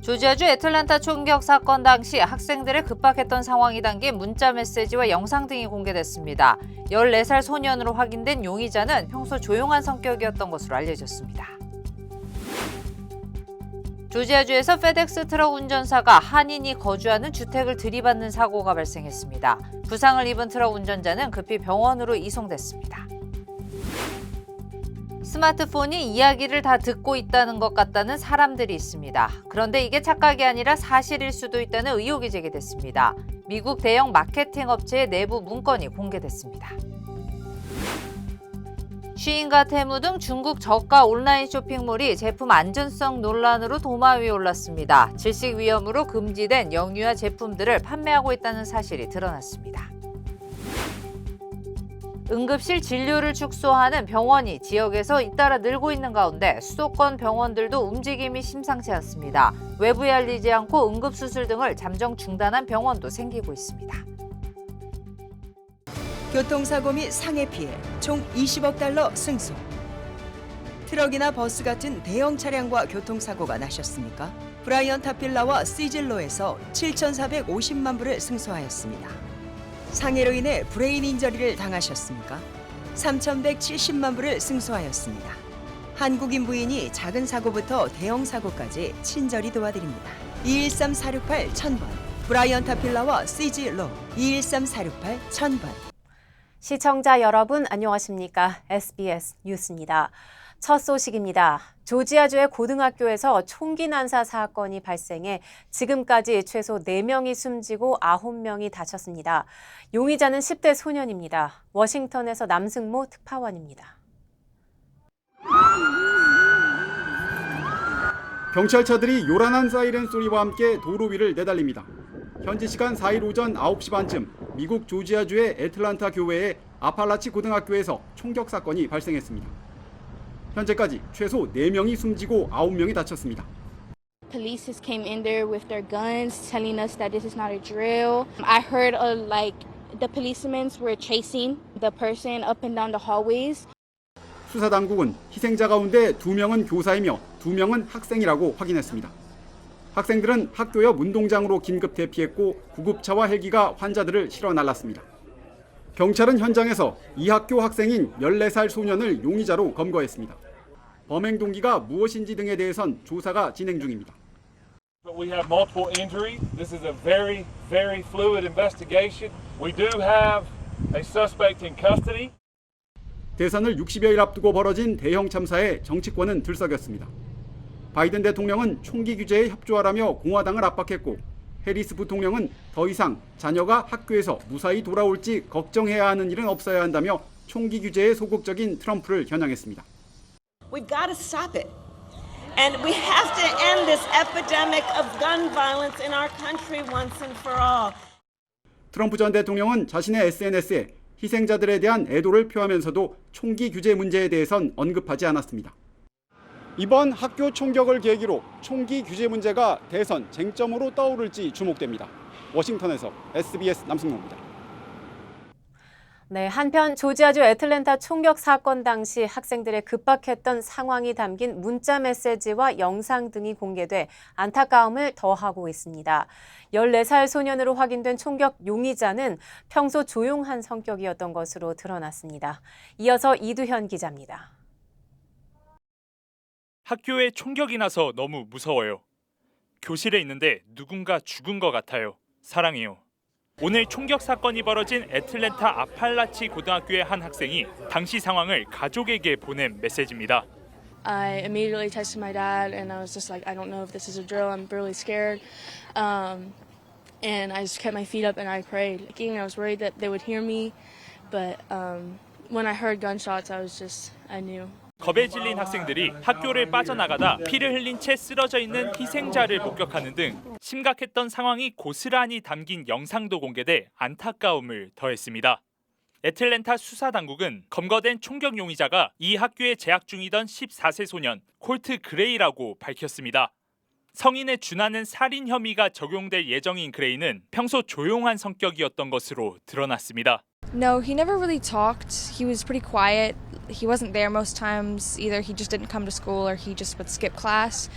조지아주 애틀랜타 총격 사건 당시 학생들의 급박했던 상황이 담긴 문자 메시지와 영상 등이 공개됐습니다. 14살 소년으로 확인된 용의자는 평소 조용한 성격이었던 것으로 알려졌습니다. 조지아주에서 페덱스 트럭 운전사가 한인이 거주하는 주택을 들이받는 사고가 발생했습니다. 부상을 입은 트럭 운전자는 급히 병원으로 이송됐습니다. 스마트폰이 이야기를 다 듣고 있다는 것 같다는 사람들이 있습니다. 그런데 이게 착각이 아니라 사실일 수도 있다는 의혹이 제기됐습니다. 미국 대형 마케팅 업체의 내부 문건이 공개됐습니다. 쉬인과 테무 등 중국 저가 온라인 쇼핑몰이 제품 안전성 논란으로 도마 위에 올랐습니다. 질식 위험으로 금지된 영유아 제품들을 판매하고 있다는 사실이 드러났습니다. 응급실 진료를 축소하는 병원이 지역에서 잇따라 늘고 있는 가운데 수도권 병원들도 움직임이 심상치 않습니다. 외부에 알리지 않고 응급수술 등을 잠정 중단한 병원도 생기고 있습니다. 교통사고 및 상해 피해 총 20억 달러 승소. 트럭이나 버스 같은 대형 차량과 교통사고가 나셨습니까? 브라이언 타필라와 시즐로에서 7,450만 불을 승소하였습니다. 상해로 인해 브레인 인저리를 당하셨습니까? 3,170만 불을 승소하였습니다. 한국인 부인이 작은 사고부터 대형 사고까지 친절히 도와드립니다. 213-468-1000번 브라이언 타필라와 시즐로 213-468-1000번. 시청자 여러분 안녕하십니까? SBS 뉴스입니다. 첫 소식입니다. 조지아주의 고등학교에서 총기 난사 사건이 발생해 지금까지 최소 4명이 숨지고 9명이 다쳤습니다. 용의자는 10대 소년입니다. 워싱턴에서 남승모 특파원입니다. 경찰차들이 요란한 사이렌 소리와 함께 도로 위를 내달립니다. 현지 시간 4일 오전 9시 반쯤 미국 조지아주의 애틀랜타 교외의 아팔라치 고등학교에서 총격 사건이 발생했습니다. 현재까지 최소 4명이 숨지고 9명이 다쳤습니다. Police just came in there with their guns, telling us that this is not a drill. I heard the policemen were chasing the person up and down the hallways. 수사 당국은 희생자 가운데 2명은 교사이며 2명은 학생이라고 확인했습니다. 학생들은 학교 옆 운동장으로 긴급 대피했고 구급차와 헬기가 환자들을 실어 날랐습니다. 경찰은 현장에서 이 학교 학생인 14살 소년을 용의자로 검거했습니다. 범행 동기가 무엇인지 등에 대해선 조사가 진행 중입니다. But we have multiple injuries. This is a very, very fluid investigation. We do have a suspect in custody. 대선을 60여일 앞두고 벌어진 대형 참사에 정치권은 들썩였습니다. 바이든 대통령은 총기 규제에 협조하라며 공화당을 압박했고 해리스 부통령은 더 이상 자녀가 학교에서 무사히 돌아올지 걱정해야 하는 일은 없어야 한다며 총기 규제에 소극적인 트럼프를 겨냥했습니다. We've got to stop it. And we have to end this epidemic of gun violence in our country once and for all. 트럼프 전 대통령은 자신의 SNS에 희생자들에 대한 애도를 표하면서도 총기 규제 문제에 대해선 언급하지 않았습니다. 이번 학교 총격을 계기로 총기 규제 문제가 대선 쟁점으로 떠오를지 주목됩니다. 워싱턴에서 SBS 남승모입니다. 네, 한편 조지아주 애틀랜타 총격 사건 당시 학생들의 급박했던 상황이 담긴 문자 메시지와 영상 등이 공개돼 안타까움을 더하고 있습니다. 14살 소년으로 확인된 총격 용의자는 평소 조용한 성격이었던 것으로 드러났습니다. 이어서 이두현 기자입니다. 학교에 총격이 나서 너무 무서워요. 교실에 있는데 누군가 죽은 것 같아요. 사랑해요. 오늘 총격 사건이 벌어진 애틀랜타 아팔라치 고등학교의 한 학생이 당시 상황을 가족에게 보낸 메시지입니다. I immediately texted my dad and I was just like, I don't know if this is a drill. I'm really scared. And I just kept my feet up and I prayed. I was worried that they would hear me, but when I heard gunshots, I knew. 겁에 질린 학생들이 학교를 빠져나가다 피를 흘린 채 쓰러져 있는 희생자를 목격하는 등 심각했던 상황이 고스란히 담긴 영상도 공개돼 안타까움을 더했습니다. 애틀랜타 수사당국은 검거된 총격 용의자가 이 학교에 재학 중이던 14세 소년 콜트 그레이라고 밝혔습니다. 성인에 준하는 살인 혐의가 적용될 예정인 그레이는 평소 조용한 성격이었던 것으로 드러났습니다. No, he never really talked. He was pretty quiet. He wasn't there most times. Either he just didn't come to school or he just would skip class.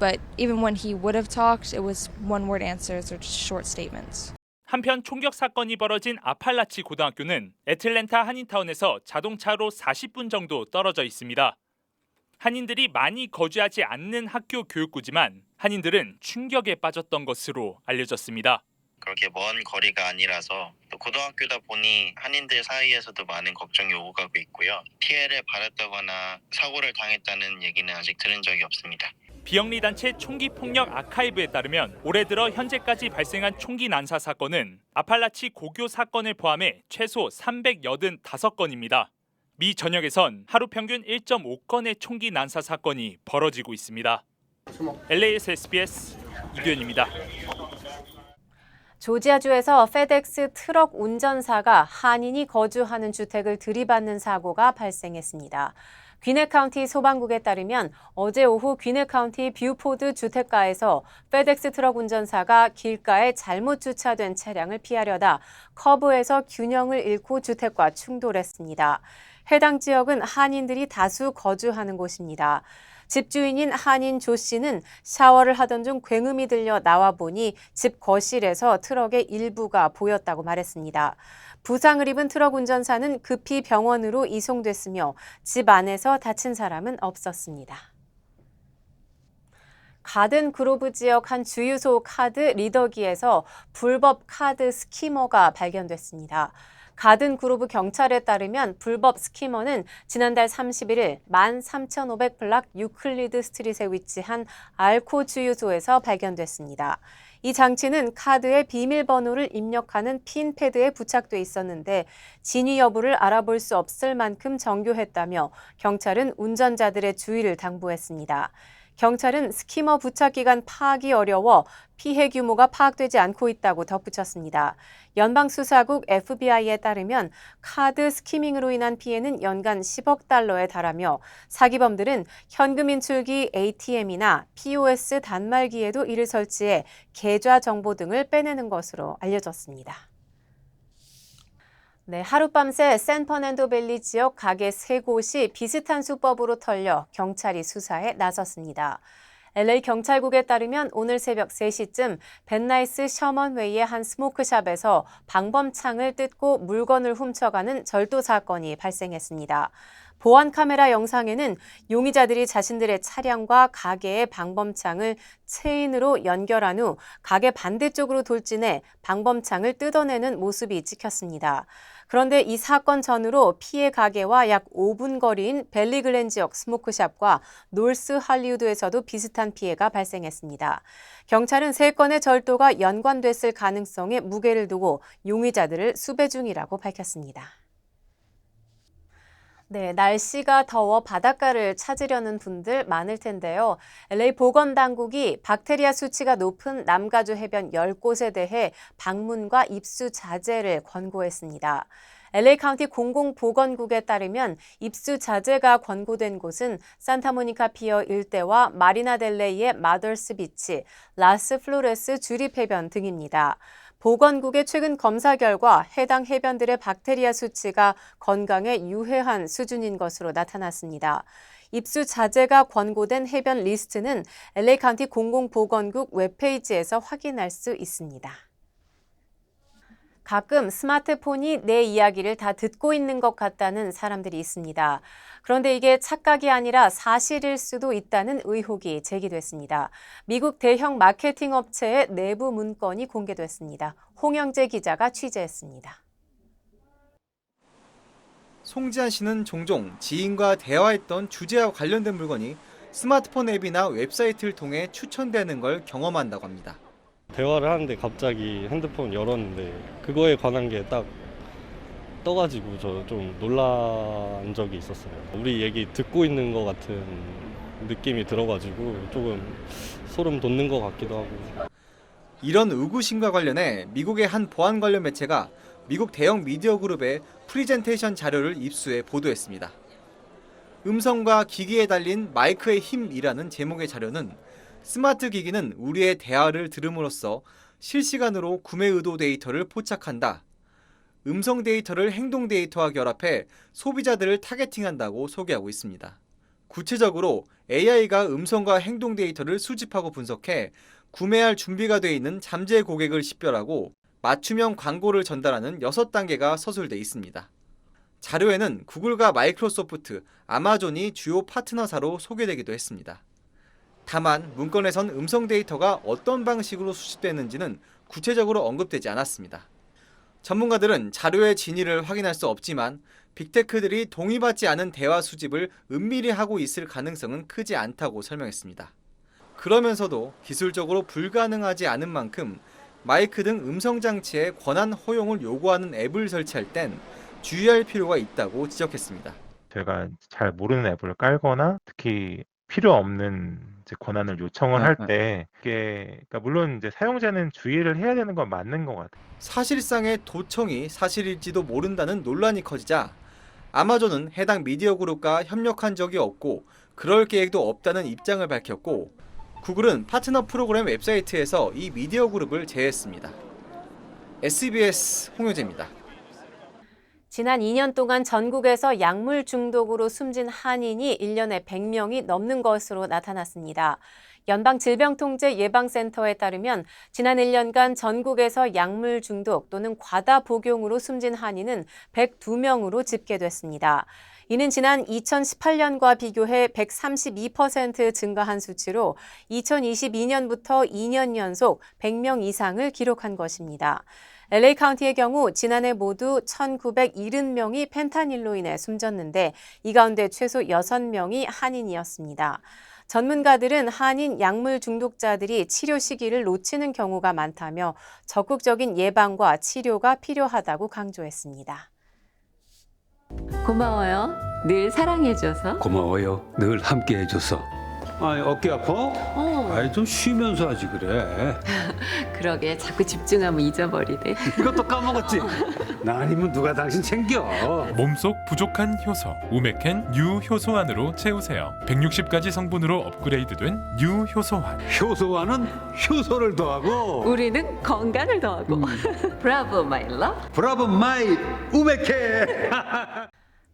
But even when he would have talked, it was one-word answers or just short statements. 한편 총격 사건이 벌어진 아팔라치 고등학교는 애틀랜타 한인타운에서 자동차로 40분 정도 떨어져 있습니다. 한인들이 많이 거주하지 않는 학교 교육구지만 한인들은 충격에 빠졌던 것으로 알려졌습니다. 그렇게 먼 거리가 아니라서 또 고등학교다 보니 한인들 사이에서도 많은 걱정이 오고 가고 있고요. 피해를 받았다거나 사고를 당했다는 얘기는 아직 들은 적이 없습니다. 비영리 단체 총기 폭력 아카이브에 따르면 올해 들어 현재까지 발생한 총기 난사 사건은 아팔라치 고교 사건을 포함해 최소 385건입니다. 미 전역에선 하루 평균 1.5건의 총기 난사 사건이 벌어지고 있습니다. LA에서 SBS 이규현입니다. 조지아주에서 페덱스 트럭 운전사가 한인이 거주하는 주택을 들이받는 사고가 발생했습니다. 귀넷 카운티 소방국에 따르면 어제 오후 귀넷 카운티 뷰포드 주택가에서 페덱스 트럭 운전사가 길가에 잘못 주차된 차량을 피하려다 커브에서 균형을 잃고 주택과 충돌했습니다. 해당 지역은 한인들이 다수 거주하는 곳입니다. 집주인인 한인 조 씨는 샤워를 하던 중 굉음이 들려 나와 보니 집 거실에서 트럭의 일부가 보였다고 말했습니다. 부상을 입은 트럭 운전사는 급히 병원으로 이송됐으며 집 안에서 다친 사람은 없었습니다. 가든 그로브 지역 한 주유소 카드 리더기에서 불법 카드 스키머가 발견됐습니다. 가든 그로브 경찰에 따르면 불법 스키머는 지난달 31일 13,500블락 유클리드 스트릿에 위치한 알코 주유소에서 발견됐습니다. 이 장치는 카드에 비밀번호를 입력하는 핀 패드에 부착돼 있었는데 진위 여부를 알아볼 수 없을 만큼 정교했다며 경찰은 운전자들의 주의를 당부했습니다. 경찰은 스키머 부착 기간 파악이 어려워 피해 규모가 파악되지 않고 있다고 덧붙였습니다. 연방수사국 FBI에 따르면 카드 스키밍으로 인한 피해는 연간 10억 달러에 달하며 사기범들은 현금 인출기 ATM이나 POS 단말기에도 이를 설치해 계좌 정보 등을 빼내는 것으로 알려졌습니다. 네, 하룻밤새 샌퍼난도밸리 지역 가게 3곳이 비슷한 수법으로 털려 경찰이 수사에 나섰습니다. LA 경찰국에 따르면 오늘 새벽 3시쯤 벤나이스 셔먼웨이의 한 스모크샵에서 방범창을 뜯고 물건을 훔쳐가는 절도 사건이 발생했습니다. 보안 카메라 영상에는 용의자들이 자신들의 차량과 가게의 방범창을 체인으로 연결한 후 가게 반대쪽으로 돌진해 방범창을 뜯어내는 모습이 찍혔습니다. 그런데 이 사건 전후로 피해 가게와 약 5분 거리인 벨리글렌 지역 스모크샵과 노스 할리우드에서도 비슷한 피해가 발생했습니다. 경찰은 3건의 절도가 연관됐을 가능성에 무게를 두고 용의자들을 수배 중이라고 밝혔습니다. 네, 날씨가 더워 바닷가를 찾으려는 분들 많을 텐데요. LA 보건당국이 박테리아 수치가 높은 남가주 해변 10곳에 대해 방문과 입수 자제를 권고했습니다. LA 카운티 공공보건국에 따르면 입수 자제가 권고된 곳은 산타모니카 피어 일대와 마리나델레이의 마더스 비치, 라스 플로레스 주립해변 등입니다. 보건국의 최근 검사 결과 해당 해변들의 박테리아 수치가 건강에 유해한 수준인 것으로 나타났습니다. 입수 자제가 권고된 해변 리스트는 LA 카운티 공공보건국 웹페이지에서 확인할 수 있습니다. 가끔 스마트폰이 내 이야기를 다 듣고 있는 것 같다는 사람들이 있습니다. 그런데 이게 착각이 아니라 사실일 수도 있다는 의혹이 제기됐습니다. 미국 대형 마케팅 업체의 내부 문건이 공개됐습니다. 홍영재 기자가 취재했습니다. 송지한 씨는 종종 지인과 대화했던 주제와 관련된 물건이 스마트폰 앱이나 웹사이트를 통해 추천되는 걸 경험한다고 합니다. 대화를 하는데 갑자기 핸드폰 열었는데 그거에 관한 게 딱 떠가지고 저 좀 놀란 적이 있었어요. 우리 얘기 듣고 있는 것 같은 느낌이 들어가지고 조금 소름 돋는 것 같기도 하고. 이런 의구심과 관련해 미국의 한 보안 관련 매체가 미국 대형 미디어 그룹의 프리젠테이션 자료를 입수해 보도했습니다. 음성과 기기에 달린 마이크의 힘이라는 제목의 자료는 스마트 기기는 우리의 대화를 들음으로써 실시간으로 구매 의도 데이터를 포착한다. 음성 데이터를 행동 데이터와 결합해 소비자들을 타겟팅한다고 소개하고 있습니다. 구체적으로 AI가 음성과 행동 데이터를 수집하고 분석해 구매할 준비가 돼 있는 잠재 고객을 식별하고 맞춤형 광고를 전달하는 6단계가 서술돼 있습니다. 자료에는 구글과 마이크로소프트, 아마존이 주요 파트너사로 소개되기도 했습니다. 다만 문건에선 음성 데이터가 어떤 방식으로 수집됐는지는 구체적으로 언급되지 않았습니다. 전문가들은 자료의 진위를 확인할 수 없지만 빅테크들이 동의받지 않은 대화 수집을 은밀히 하고 있을 가능성은 크지 않다고 설명했습니다. 그러면서도 기술적으로 불가능하지 않은 만큼 마이크 등 음성 장치에 권한 허용을 요구하는 앱을 설치할 땐 주의할 필요가 있다고 지적했습니다. 저희가 잘 모르는 앱을 깔거나 특히 필요 없는 이제 권한을 요청을 할 때 이게 그러니까 물론 이제 사용자는 주의를 해야 되는 건 맞는 것 같아요. 사실상의 도청이 사실일지도 모른다는 논란이 커지자 아마존은 해당 미디어 그룹과 협력한 적이 없고 그럴 계획도 없다는 입장을 밝혔고 구글은 파트너 프로그램 웹사이트에서 이 미디어 그룹을 제외했습니다. SBS 홍효재입니다. 지난 2년 동안 전국에서 약물 중독으로 숨진 한인이 1년에 100명이 넘는 것으로 나타났습니다. 연방질병통제예방센터에 따르면 지난 1년간 전국에서 약물 중독 또는 과다 복용으로 숨진 한인은 102명으로 집계됐습니다. 이는 지난 2018년과 비교해 132% 증가한 수치로 2022년부터 2년 연속 100명 이상을 기록한 것입니다. LA 카운티의 경우 지난해 모두 1,970명이 펜타닐로 인해 숨졌는데 이 가운데 최소 6명이 한인이었습니다. 전문가들은 한인 약물 중독자들이 치료 시기를 놓치는 경우가 많다며 적극적인 예방과 치료가 필요하다고 강조했습니다. 고마워요. 늘 사랑해줘서. 고마워요. 늘 함께해줘서. 아니 어깨 아파? 아이 좀 쉬면서 하지 그래. 그러게 자꾸 집중하면 잊어버리네. 이것도 까먹었지? 나 아니면 누가 당신 챙겨. 몸속 부족한 효소 우메켄 유효소환으로 채우세요. 160가지 성분으로 업그레이드된 유효소환. 효소환은 효소를 더하고 우리는 건강을 더하고. 브라보 마이 러브. 브라보 마이 우메켄.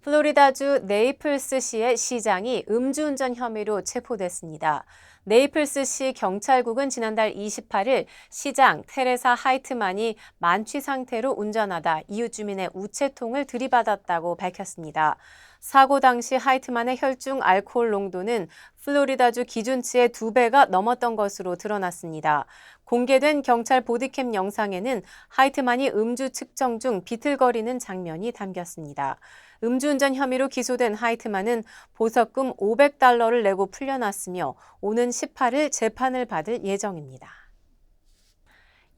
플로리다주 네이플스시의 시장이 음주운전 혐의로 체포됐습니다. 네이플스시 경찰국은 지난달 28일 시장 테레사 하이트만이 만취 상태로 운전하다 이웃 주민의 우체통을 들이받았다고 밝혔습니다. 사고 당시 하이트만의 혈중 알코올 농도는 플로리다주 기준치의 2배가 넘었던 것으로 드러났습니다. 공개된 경찰 보디캠 영상에는 하이트만이 음주 측정 중 비틀거리는 장면이 담겼습니다. 음주운전 혐의로 기소된 하이트만은 보석금 $500를 내고 풀려났으며 오는 18일 재판을 받을 예정입니다.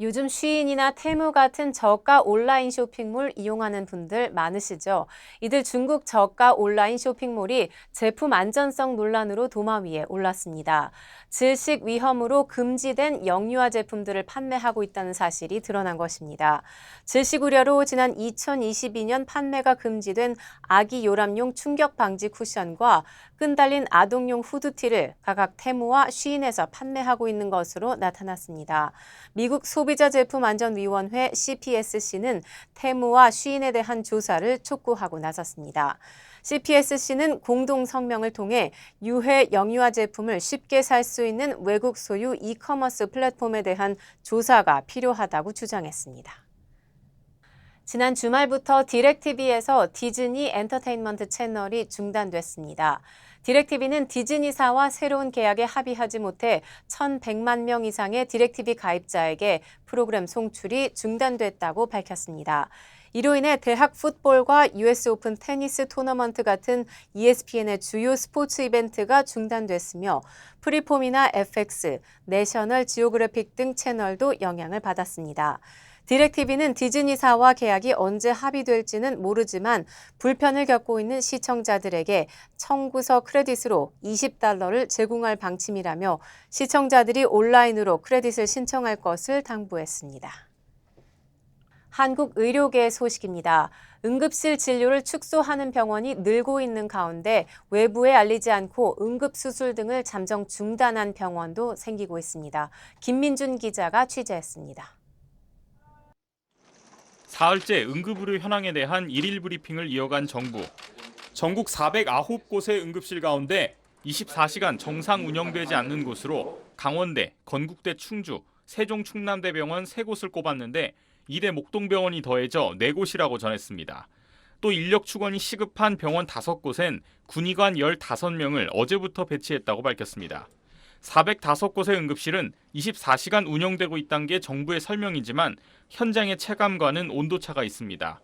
요즘 쉬인이나 테무 같은 저가 온라인 쇼핑몰 이용하는 분들 많으시죠? 이들 중국 저가 온라인 쇼핑몰이 제품 안전성 논란으로 도마 위에 올랐습니다. 질식 위험으로 금지된 영유아 제품들을 판매하고 있다는 사실이 드러난 것입니다. 질식 우려로 지난 2022년 판매가 금지된 아기 요람용 충격 방지 쿠션과 끈 달린 아동용 후드티를 각각 테무와 쉬인에서 판매하고 있는 것으로 나타났습니다. 미국 소비자제품안전위원회 CPSC는 테무와 쉬인에 대한 조사를 촉구하고 나섰습니다. CPSC는 공동 성명을 통해 유해 영유아 제품을 쉽게 살 수 있는 외국 소유 이커머스 플랫폼에 대한 조사가 필요하다고 주장했습니다. 지난 주말부터 디렉TV에서 디즈니 엔터테인먼트 채널이 중단됐습니다. 디렉TV는 디즈니사와 새로운 계약에 합의하지 못해 1,100만 명 이상의 디렉TV 가입자에게 프로그램 송출이 중단됐다고 밝혔습니다. 이로 인해 대학 풋볼과 US 오픈 테니스 토너먼트 같은 ESPN의 주요 스포츠 이벤트가 중단됐으며 프리폼이나 FX, 내셔널 지오그래픽 등 채널도 영향을 받았습니다. 디렉TV는 디즈니사와 계약이 언제 합의될지는 모르지만 불편을 겪고 있는 시청자들에게 청구서 크레딧으로 $20를 제공할 방침이라며 시청자들이 온라인으로 크레딧을 신청할 것을 당부했습니다. 한국 의료계의 소식입니다. 응급실 진료를 축소하는 병원이 늘고 있는 가운데 외부에 알리지 않고 응급수술 등을 잠정 중단한 병원도 생기고 있습니다. 김민준 기자가 취재했습니다. 사흘째 응급의료 현황에 대한 일일 브리핑을 이어간 정부. 전국 409곳의 응급실 가운데 24시간 정상 운영되지 않는 곳으로 강원대, 건국대 충주, 세종 충남대병원 3곳을 꼽았는데 이대 목동병원이 더해져 4곳이라고 전했습니다. 또 인력 축원이 시급한 병원 5곳엔 군의관 15명을 어제부터 배치했다고 밝혔습니다. 405곳의 응급실은 24시간 운영되고 있다는 게 정부의 설명이지만 현장의 체감과는 온도차가 있습니다.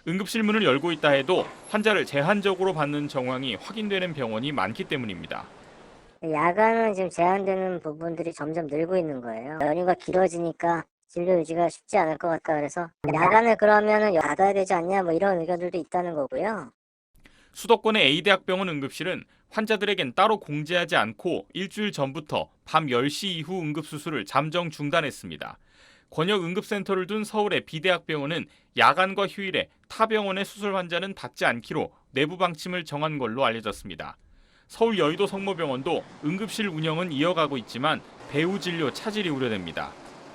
응급실 문을 열고 있다 해도 환자를 제한적으로 받는 정황이 확인되는 병원이 많기 때문입니다. 야간은 지금 제한되는 부분들이 점점 늘고 있는 거예요. 연휴가 길어지니까 진료 유지가 쉽지 않을 것 같다 그래서 야간에 그러면은 닫아야 되지 않냐 뭐 이런 의견들도 있다는 거고요. 수도권의 A대학병원 응급실은 환자들에겐 따로 공지하지 않고 일주일 전부터 밤 10시 이후 응급수술을 잠정 중단했습니다. 권역 응급센터를 둔 서울의 B대학병원은 야간과 휴일에 타 병원의 수술 환자는 받지 않기로 내부 방침을 정한 걸로 알려졌습니다. 서울 여의도 성모병원도 응급실 운영은 이어가고 있지만 배후 진료 차질이 우려됩니다.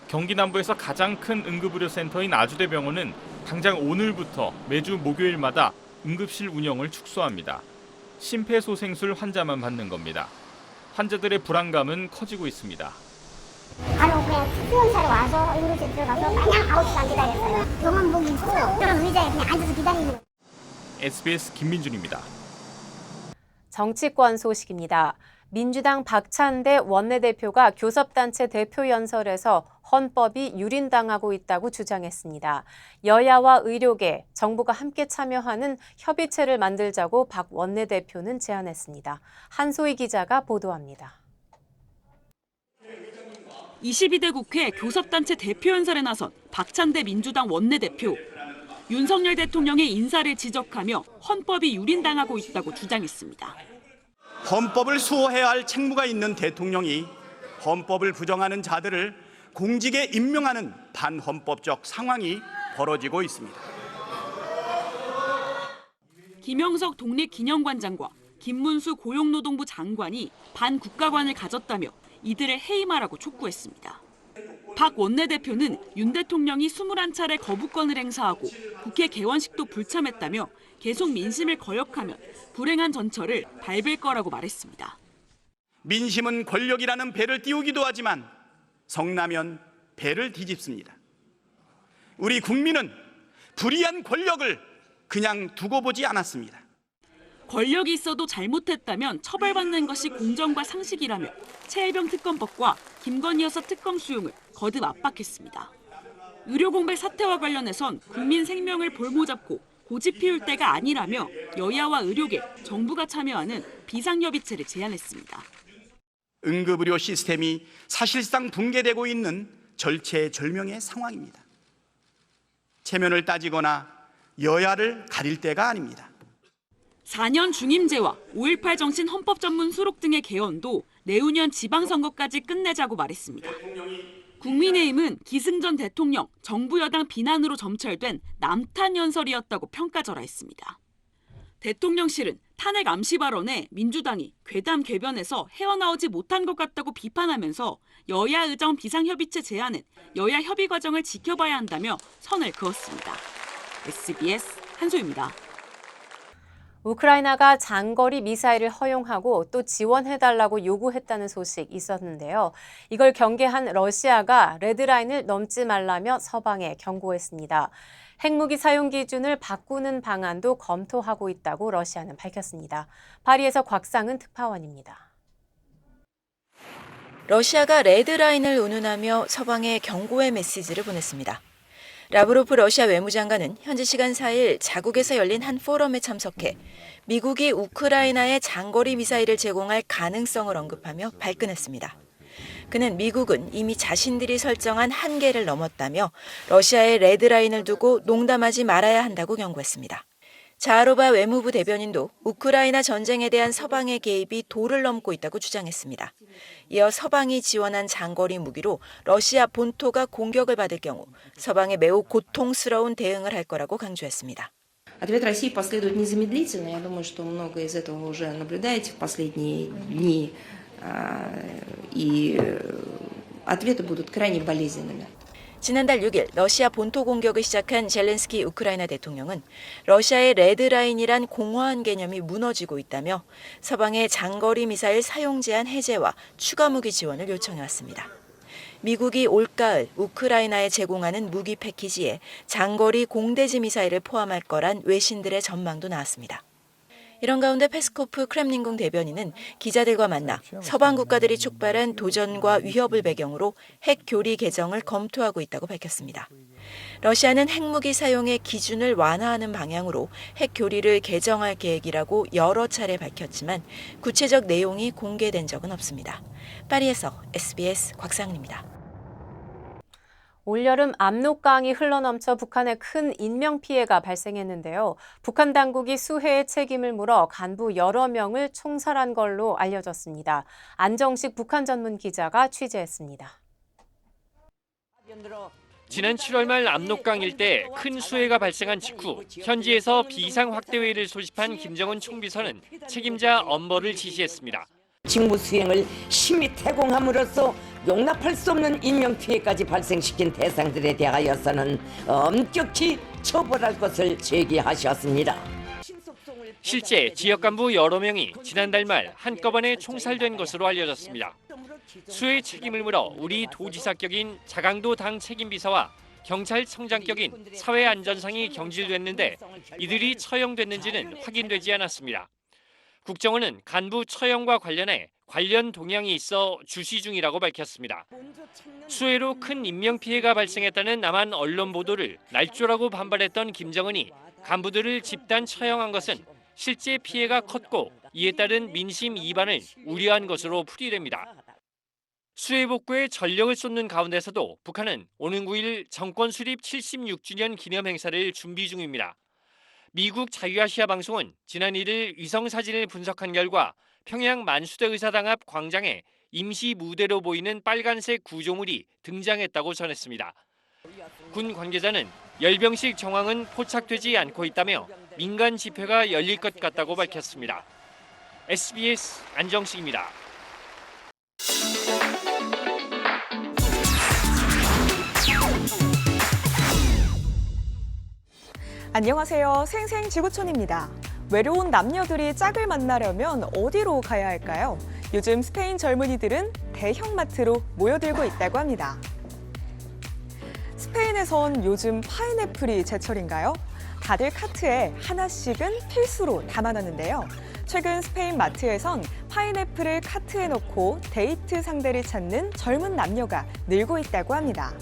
경기 남부에서 가장 큰 응급의료센터인 아주대병원은 당장 오늘부터 매주 목요일마다 응급실 운영을 축소합니다. 심폐소생술 환자만 받는 겁니다. 환자들의 불안감은 커지고 있습니다. 바로 그냥 수용차로 와서 응급실 들어가서 마냥 9시간 기다렸어요. 병원복 입고 그런 의자에 그냥 앉아서 기다리는 거예요. SBS 김민준입니다. 정치권 소식입니다. 민주당 박찬대 원내대표가 교섭단체 대표연설에서 헌법이 유린당하고 있다고 주장했습니다. 여야와 의료계, 정부가 함께 참여하는 협의체를 만들자고 박 원내대표는 제안했습니다. 한소희 기자가 보도합니다. 22대 국회 교섭단체 대표연설에 나선 박찬대 민주당 원내대표. 윤석열 대통령의 인사를 지적하며 헌법이 유린당하고 있다고 주장했습니다. 헌법을 수호해야 할 책무가 있는 대통령이 헌법을 부정하는 자들을 공직에 임명하는 반헌법적 상황이 벌어지고 있습니다. 김영석 독립기념관장과 김문수 고용노동부 장관이 반국가관을 가졌다며 이들을 해임하라고 촉구했습니다. 박 원내대표는 윤 대통령이 21차례 거부권을 행사하고 국회 개원식도 불참했다며 계속 민심을 거역하면 불행한 전철을 밟을 거라고 말했습니다. 민심은 권력이라는 배를 띄우기도 하지만 성나면 배를 뒤집습니다. 우리 국민은 불의한 권력을 그냥 두고 보지 않았습니다. 권력이 있어도 잘못했다면 처벌받는 것이 공정과 상식이라며 최혜병 특검법과 김건희 여사 특검 수용을 거듭 압박했습니다. 의료공백 사태와 관련해선 국민 생명을 볼모잡고 고집 피울 때가 아니라며 여야와 의료계, 정부가 참여하는 비상협의체를 제안했습니다. 응급의료 시스템이 사실상 붕괴되고 있는 절체절명의 상황입니다. 체면을 따지거나 여야를 가릴 때가 아닙니다. 4년 중임제와 5.18 정신 헌법 전문 수록 등의 개헌도 내후년 지방선거까지 끝내자고 말했습니다. 국민의힘은 기승전 대통령, 정부 여당 비난으로 점철된 남탄 연설이었다고 평가절하했습니다. 대통령실은 탄핵 암시 발언에 민주당이 괴담 궤변에서 헤어나오지 못한 것 같다고 비판하면서 여야 의정 비상협의체 제안은 여야 협의 과정을 지켜봐야 한다며 선을 그었습니다. SBS 한소희입니다. 우크라이나가 장거리 미사일을 허용하고 또 지원해달라고 요구했다는 소식 있었는데요. 이걸 경계한 러시아가 레드라인을 넘지 말라며 서방에 경고했습니다. 핵무기 사용 기준을 바꾸는 방안도 검토하고 있다고 러시아는 밝혔습니다. 파리에서 곽상은 특파원입니다. 러시아가 레드라인을 운운하며 서방에 경고의 메시지를 보냈습니다. 라브로프 러시아 외무장관은 현지 시간 4일 자국에서 열린 한 포럼에 참석해 미국이 우크라이나에 장거리 미사일을 제공할 가능성을 언급하며 발끈했습니다. 그는 미국은 이미 자신들이 설정한 한계를 넘었다며 러시아의 레드라인을 두고 농담하지 말아야 한다고 경고했습니다. 자하로바 외무부 대변인도 우크라이나 전쟁에 대한 서방의 개입이 도를 넘고 있다고 주장했습니다. 이어 서방이 지원한 장거리 무기로 러시아 본토가 공격을 받을 경우 서방에 매우 고통스러운 대응을 할 거라고 강조했습니다. Ответ России последует незамедлительно. Я думаю, что многое из этого уже наблюдаете в последние дни. И ответы будут крайне болезненными. 지난달 6일 러시아 본토 공격을 시작한 젤렌스키 우크라이나 대통령은 러시아의 레드라인이란 공허한 개념이 무너지고 있다며 서방의 장거리 미사일 사용 제한 해제와 추가 무기 지원을 요청해왔습니다. 미국이 올가을 우크라이나에 제공하는 무기 패키지에 장거리 공대지 미사일을 포함할 거란 외신들의 전망도 나왔습니다. 이런 가운데 페스코프 크렘린궁 대변인은 기자들과 만나 서방 국가들이 촉발한 도전과 위협을 배경으로 핵 교리 개정을 검토하고 있다고 밝혔습니다. 러시아는 핵무기 사용의 기준을 완화하는 방향으로 핵 교리를 개정할 계획이라고 여러 차례 밝혔지만 구체적 내용이 공개된 적은 없습니다. 파리에서 SBS 곽상은입니다. 올여름 압록강이 흘러넘쳐 북한에 큰 인명피해가 발생했는데요. 북한 당국이 수해의 책임을 물어 간부 여러 명을 총살한 걸로 알려졌습니다. 안정식 북한 전문 기자가 취재했습니다. 지난 7월 말 압록강 일대 큰 수해가 발생한 직후 현지에서 비상확대회의를 소집한 김정은 총비서는 책임자 엄벌을 지시했습니다. 직무 수행을 심히 태공함으로써 용납할 수 없는 인명피해까지 발생시킨 대상들에 대하여서는 엄격히 처벌할 것을 제기하셨습니다. 실제 지역 간부 여러 명이 지난달 말 한꺼번에 총살된 것으로 알려졌습니다. 수해 책임을 물어 우리 도지사격인 자강도 당 책임비서와 경찰청장격인 사회안전상이 경질됐는데 이들이 처형됐는지는 확인되지 않았습니다. 국정원은 간부 처형과 관련해 관련 동향이 있어 주시 중이라고 밝혔습니다. 수해로 큰 인명피해가 발생했다는 남한 언론 보도를 날조라고 반발했던 김정은이 간부들을 집단 처형한 것은 실제 피해가 컸고 이에 따른 민심 이반을 우려한 것으로 풀이됩니다. 수해 복구에 전력을 쏟는 가운데서도 북한은 오는 9일 정권 수립 76주년 기념 행사를 준비 중입니다. 미국 자유아시아 방송은 지난 1일 위성 사진을 분석한 결과 평양 만수대 의사당 앞 광장에 임시 무대로 보이는 빨간색 구조물이 등장했다고 전했습니다. 군 관계자는 열병식 정황은 포착되지 않고 있다며 민간 집회가 열릴 것 같다고 밝혔습니다. SBS 안정식입니다. 안녕하세요. 생생지구촌입니다. 외로운 남녀들이 짝을 만나려면 어디로 가야 할까요? 요즘 스페인 젊은이들은 대형마트로 모여들고 있다고 합니다. 스페인에선 요즘 파인애플이 제철인가요? 다들 카트에 하나씩은 필수로 담아놨는데요. 최근 스페인 마트에선 파인애플을 카트에 넣고 데이트 상대를 찾는 젊은 남녀가 늘고 있다고 합니다.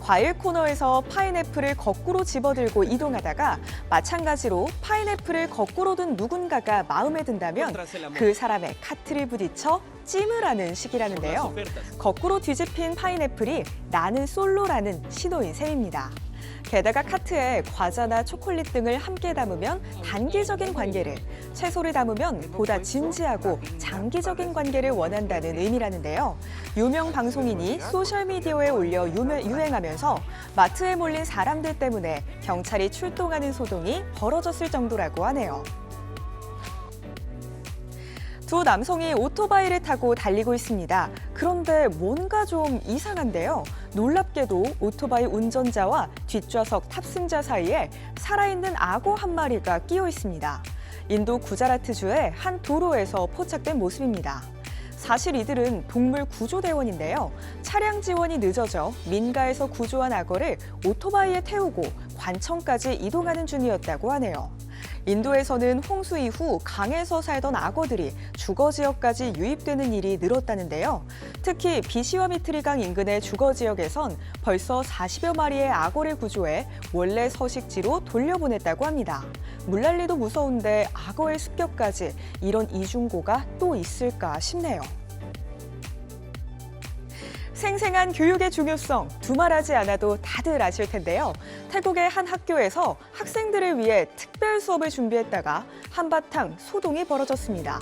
과일 코너에서 파인애플을 거꾸로 집어들고 이동하다가 마찬가지로 파인애플을 거꾸로 든 누군가가 마음에 든다면 그 사람의 카트를 부딪혀 찜을 하는 시기라는데요. 거꾸로 뒤집힌 파인애플이 나는 솔로라는 신호인 셈입니다. 게다가 카트에 과자나 초콜릿 등을 함께 담으면 단기적인 관계를, 채소를 담으면 보다 진지하고 장기적인 관계를 원한다는 의미라는데요. 유명 방송인이 소셜미디어에 올려 유행하면서 마트에 몰린 사람들 때문에 경찰이 출동하는 소동이 벌어졌을 정도라고 하네요. 두 남성이 오토바이를 타고 달리고 있습니다. 그런데 뭔가 좀 이상한데요. 놀랍게도 오토바이 운전자와 뒷좌석 탑승자 사이에 살아있는 악어 한 마리가 끼어 있습니다. 인도 구자라트주의 한 도로에서 포착된 모습입니다. 사실 이들은 동물 구조대원인데요. 차량 지원이 늦어져 민가에서 구조한 악어를 오토바이에 태우고 관청까지 이동하는 중이었다고 하네요. 인도에서는 홍수 이후 강에서 살던 악어들이 주거 지역까지 유입되는 일이 늘었다는데요. 특히 비시와미트리강 인근의 주거 지역에선 벌써 40여 마리의 악어를 구조해 원래 서식지로 돌려보냈다고 합니다. 물난리도 무서운데 악어의 습격까지 이런 이중고가 또 있을까 싶네요. 생생한 교육의 중요성 두말하지 않아도 다들 아실 텐데요. 태국의 한 학교에서 학생들을 위해 특별 수업을 준비했다가 한바탕 소동이 벌어졌습니다.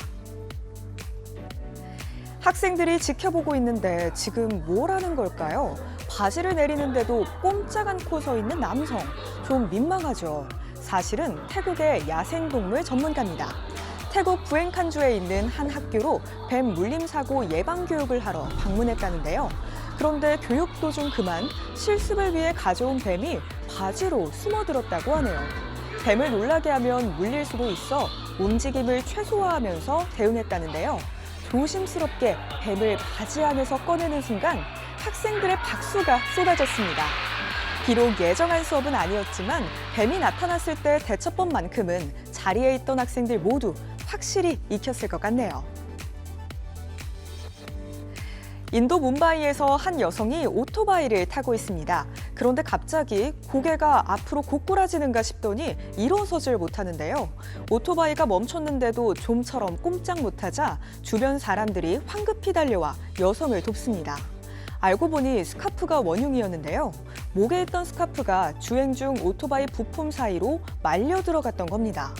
학생들이 지켜보고 있는데 지금 뭘 하는 걸까요? 바지를 내리는데도 꼼짝 않고 서 있는 남성. 좀 민망하죠. 사실은 태국의 야생동물 전문가입니다. 태국 부엔칸주에 있는 한 학교로 뱀 물림 사고 예방 교육을 하러 방문했다는데요. 그런데 교육 도중 그만 실습을 위해 가져온 뱀이 바지로 숨어들었다고 하네요. 뱀을 놀라게 하면 물릴 수도 있어 움직임을 최소화하면서 대응했다는데요. 조심스럽게 뱀을 바지 안에서 꺼내는 순간 학생들의 박수가 쏟아졌습니다. 비록 예정한 수업은 아니었지만 뱀이 나타났을 때 대처법만큼은 자리에 있던 학생들 모두 확실히 익혔을 것 같네요. 인도 뭄바이에서 한 여성이 오토바이를 타고 있습니다. 그런데 갑자기 고개가 앞으로 고꾸라지는가 싶더니 일어서질 못하는데요. 오토바이가 멈췄는데도 좀처럼 꼼짝 못하자 주변 사람들이 황급히 달려와 여성을 돕습니다. 알고 보니 스카프가 원흉이었는데요. 목에 있던 스카프가 주행 중 오토바이 부품 사이로 말려 들어갔던 겁니다.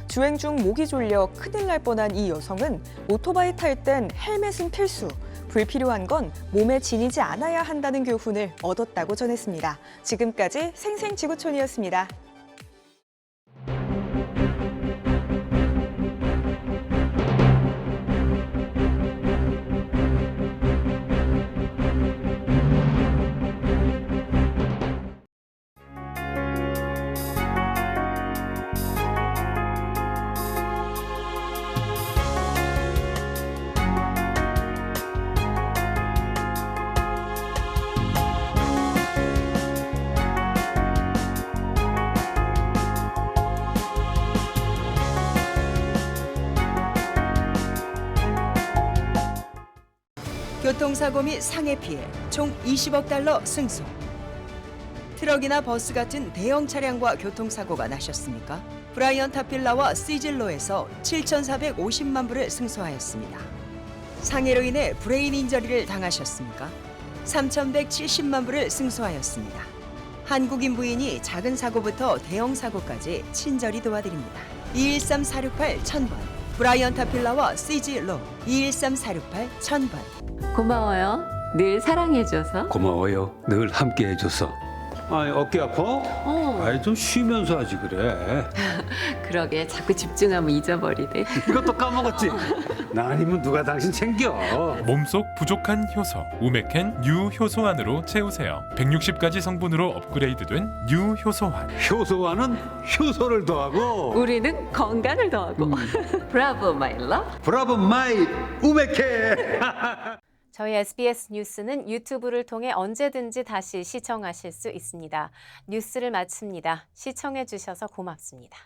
주행 중 목이 졸려 큰일 날 뻔한 이 여성은 오토바이 탈 땐 헬멧은 필수, 불필요한 건 몸에 지니지 않아야 한다는 교훈을 얻었다고 전했습니다. 지금까지 생생지구촌이었습니다. 교통사고 및 상해 피해 총 20억 달러 승소. 트럭이나 버스 같은 대형 차량과 교통사고가 나셨습니까? 브라이언 타필라와 시즐로에서 7,450만 불을 승소하였습니다. 상해로 인해 브레인 인저리를 당하셨습니까? 3,170만 불을 승소하였습니다. 한국인 부인이 작은 사고부터 대형 사고까지 친절히 도와드립니다. 213-468-1000번 브라이언 타필라와 시즐로 213-468-1000번. 고마워요. 늘 사랑해줘서. 고마워요. 늘 함께해줘서. 아니 어깨 아파? 아이 좀 쉬면서 하지 그래. 그러게 자꾸 집중하면 잊어버리네. 이것도 까먹었지? 나 아니면 누가 당신 챙겨? 몸속 부족한 효소 우메켄 U 효소환으로 채우세요. 160가지 성분으로 업그레이드된 U 효소환. 효소환은 효소를 더하고 우리는 건강을 더하고. 브라보 마이 러브. 브라보 마이 우메켄. 저희 SBS 뉴스는 유튜브를 통해 언제든지 다시 시청하실 수 있습니다. 뉴스를 마칩니다. 시청해 주셔서 고맙습니다.